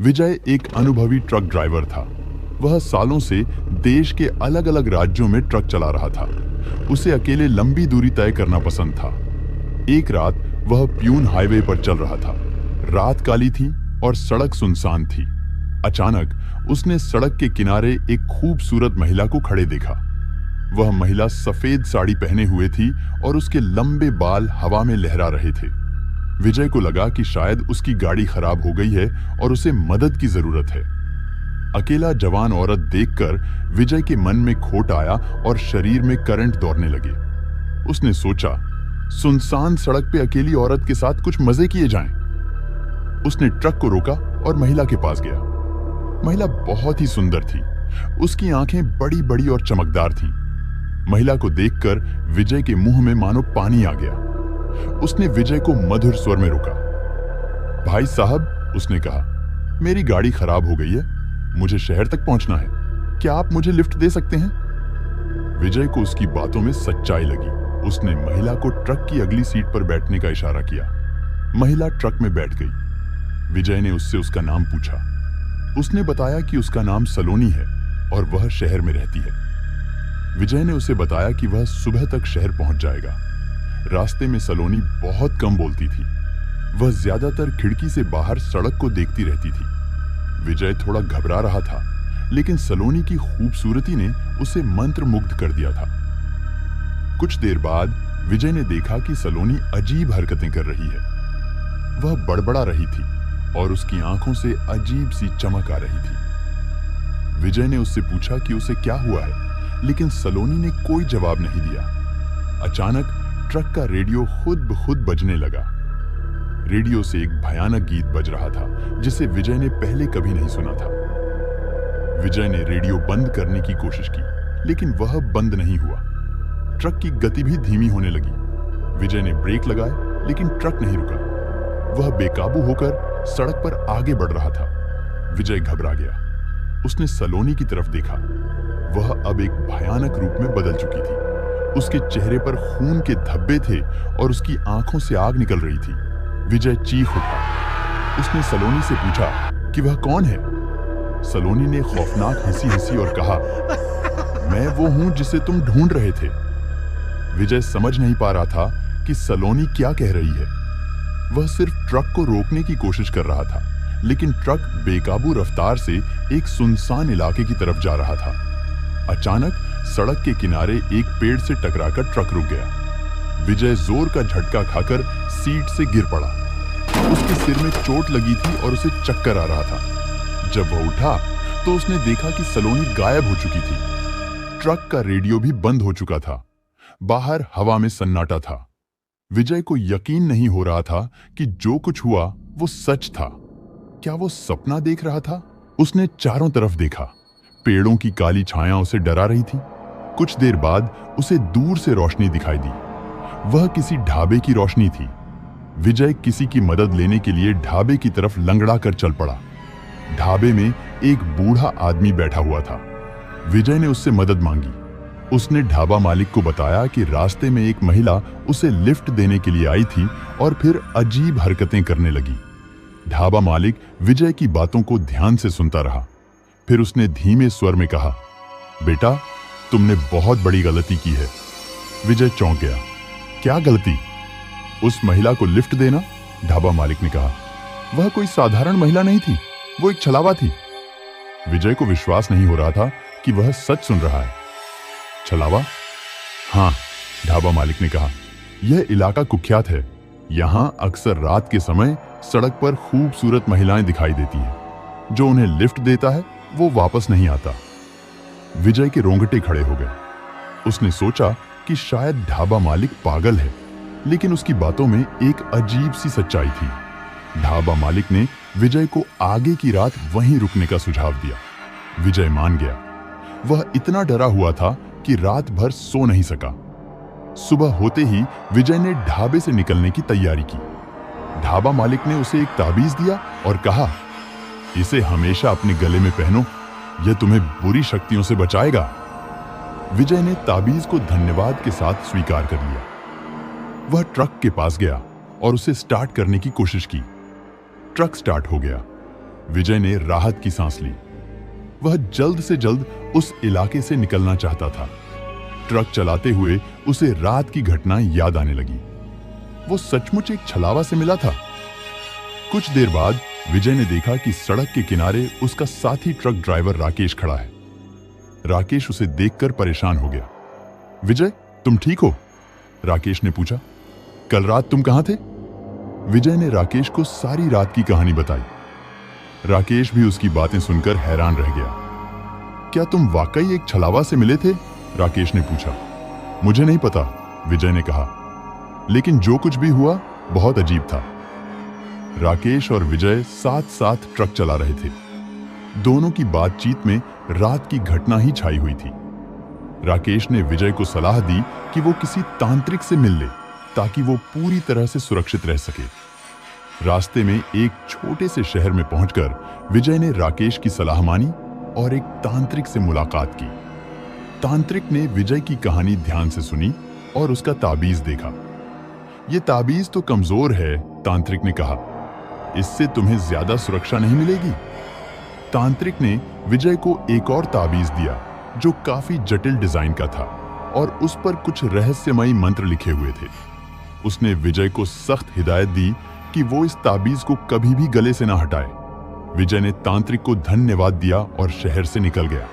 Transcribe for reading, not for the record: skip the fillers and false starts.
विजय एक अनुभवी truck driver था। वह सालों से देश के अलग अलग राज्यों में ट्रक चला रहा था। उसे अकेले लंबी दूरी तय करना पसंद था। एक रात वह प्यून हाईवे पर चल रहा था। रात काली थी और सड़क सुनसान थी। अचानक उसने सड़क के किनारे एक खूबसूरत महिला को खड़े देखा। वह महिला सफेद साड़ी पहने हुए थी और उसके लंबे बाल हवा में लहरा रहे थे। विजय को लगा कि शायद उसकी गाड़ी खराब हो गई है और उसे मदद की जरूरत है। अकेला जवान औरत देखकर विजय के मन में खोट आया और शरीर में करंट दौड़ने लगे। उसने सोचा, सुनसान सड़क पे अकेली औरत के साथ कुछ मजे किए जाएं। उसने ट्रक को रोका और महिला के पास गया। महिला बहुत ही सुंदर थी। उसकी आंखें बड़ी बड़ी और चमकदार थीं। महिला को देखकर विजय के मुंह में मानो पानी आ गया। उसने विजय को मधुर स्वर में रोका। भाई साहब, उसने कहा, मेरी गाड़ी खराब हो गई है। मुझे शहर तक पहुंचना है। क्या आप मुझे लिफ्ट दे सकते हैं? विजय को उसकी बातों में सच्चाई लगी। उसने महिला को ट्रक की अगली सीट पर बैठने का इशारा किया। महिला ट्रक में बैठ गई। विजय ने उससे उसका नाम पूछा। उसने बताया कि उसका नाम सलोनी है और वह शहर में रहती है। विजय ने उसे बताया कि वह सुबह तक शहर पहुंच जाएगा। रास्ते में सलोनी बहुत कम बोलती थी। वह ज्यादातर खिड़की से बाहर सड़क को देखती रहती थी। विजय थोड़ा घबरा रहा था, लेकिन सलोनी की खूबसूरती ने उसे मंत्रमुग्ध कर दिया था। कुछ देर बाद विजय ने देखा कि सलोनी अजीब हरकतें कर रही है। वह बड़बड़ा रही थी और उसकी आंखों से अजीब सी चमक आ रही थी। विजय ने उससे पूछा कि उसे क्या हुआ है, लेकिन सलोनी ने कोई जवाब नहीं दिया। अचानक ट्रक का रेडियो खुद ब खुद बजने लगा। रेडियो से एक भयानक गीत बज रहा था जिसे विजय ने पहले कभी नहीं सुना था। विजय ने रेडियो बंद करने की कोशिश की, लेकिन वह बंद नहीं हुआ। ट्रक की गति भी धीमी होने लगी। विजय ने ब्रेक लगाए, लेकिन ट्रक नहीं रुका। वह बेकाबू होकर सड़क पर आगे बढ़ रहा था। विजय घबरा गया। उसने सलोनी की तरफ देखा। वह अब एक भयानक रूप में बदल चुकी थी। उसके चेहरे पर खून के धब्बे थे और उसकी आंखों से आग निकल रही थी। विजय चीख उठा। उसने सलोनी से पूछा कि वह कौन है। सलोनी ने खौफनाक हंसी हंसी और कहा, मैं वो हूं जिसे तुम ढूंढ रहे थे। विजय समझ नहीं पा रहा था कि सलोनी क्या कह रही है। वह सिर्फ ट्रक को रोकने की कोशिश कर रहा था, लेकिन ट्रक बेकाबू रफ्तार से एक सुनसान इलाके की तरफ जा रहा था। अचानक सड़क के किनारे एक पेड़ से टकराकर ट्रक रुक गया। विजय जोर का झटका खाकर सीट से गिर पड़ा। उसके सिर में चोट लगी थी और उसे चक्कर आ रहा था। जब वह उठा तो उसने देखा कि सलोनी गायब हो चुकी थी। ट्रक का रेडियो भी बंद हो चुका था। बाहर हवा में सन्नाटा था। विजय को यकीन नहीं हो रहा था कि जो कुछ हुआ वो सच था। क्या वो सपना देख रहा था? उसने चारों तरफ देखा। पेड़ों की काली छाया उसे डरा रही थी। कुछ देर बाद उसे दूर से रोशनी दिखाई दी। वह किसी ढाबे की रोशनी थी। विजय किसी की मदद लेने के लिए ढाबे की तरफ लंगड़ा कर चल पड़ा। ढाबे में एक बूढ़ा आदमी बैठा हुआ था। विजय ने उससे मदद मांगी। उसने ढाबा मालिक को बताया कि रास्ते में एक महिला उसे लिफ्ट देने के लिए आई थी और फिर अजीब हरकतें करने लगी। ढाबा मालिक विजय की बातों को ध्यान से सुनता रहा। फिर उसने धीमे स्वर में कहा, बेटा, तुमने बहुत बड़ी गलती की है। विजय चौंक गया। क्या गलती? उस महिला को लिफ्ट देना? ढाबा मालिक ने कहा। वह कोई साधारण महिला नहीं थी, वो एक छलावा थी। विजय को विश्वास नहीं हो रहा था कि वह सच सुन रहा है। छलावा? हाँ, ढाबा मालिक ने कहा। यह इलाका कुख्यात है। यहां अक्सर रात के समय सड़क पर खूबसूरत महिलाएं दिखाई देती हैं। जो उन्हें लिफ्ट देता है वो वापस नहीं आता। विजय के रोंगटे खड़े हो गए। उसने सोचा कि शायद ढाबा मालिक पागल है, लेकिन उसकी बातों में एक अजीब सी सच्चाई थी। ढाबा मालिक ने विजय को आगे की रात वहीं रुकने का सुझाव दिया। विजय मान गया। वह इतना डरा हुआ था कि रात भर सो नहीं सका। सुबह होते ही विजय ने ढाबे से निकलने की तैयारी की। ढाबा मालिक ने उसे एक ताबीज दिया और कहा, इसे हमेशा अपने गले में पहनो, यह तुम्हें बुरी शक्तियों से बचाएगा। विजय ने ताबीज को धन्यवाद के साथ स्वीकार कर लिया। वह ट्रक के पास गया और उसे स्टार्ट करने की कोशिश की। ट्रक स्टार्ट हो गया। विजय ने राहत की सांस ली। वह जल्द से जल्द उस इलाके से निकलना चाहता था। ट्रक चलाते हुए उसे रात की घटना याद आने लगी। वो सचमुच एक छलावा से मिला था। कुछ देर बाद विजय ने देखा कि सड़क के किनारे उसका साथी ट्रक ड्राइवर राकेश खड़ा है। राकेश उसे देखकर परेशान हो गया। विजय, तुम ठीक हो? राकेश ने पूछा। कल रात तुम कहां थे? विजय ने राकेश को सारी रात की कहानी बताई। राकेश भी उसकी बातें सुनकर हैरान रह गया। क्या तुम वाकई एक छलावा से मिले थे? राकेश ने पूछा। मुझे नहीं पता, विजय ने कहा, लेकिन जो कुछ भी हुआ बहुत अजीब था। राकेश और विजय साथ साथ ट्रक चला रहे थे। दोनों की बातचीत में रात की घटना ही छाई हुई थी। राकेश ने विजय को सलाह दी कि वो किसी तांत्रिक से मिल ले ताकि वो पूरी तरह से सुरक्षित रह सके। रास्ते में एक छोटे से शहर में पहुंचकर विजय ने राकेश की सलाह मानी और एक तांत्रिक से मुलाकात की। तांत्रिक ने विजय की कहानी ध्यान से सुनी और उसका ताबीज देखा। ये ताबीज तो कमजोर है, तांत्रिक ने कहा, इससे तुम्हें ज्यादा सुरक्षा नहीं मिलेगी। तांत्रिक ने विजय को एक और ताबीज दिया जो काफी जटिल डिजाइन का था और उस पर कुछ रहस्यमयी मंत्र लिखे हुए थे। उसने विजय को सख्त हिदायत दी कि वो इस ताबीज को कभी भी गले से ना हटाए। विजय ने तांत्रिक को धन्यवाद दिया और शहर से निकल गया।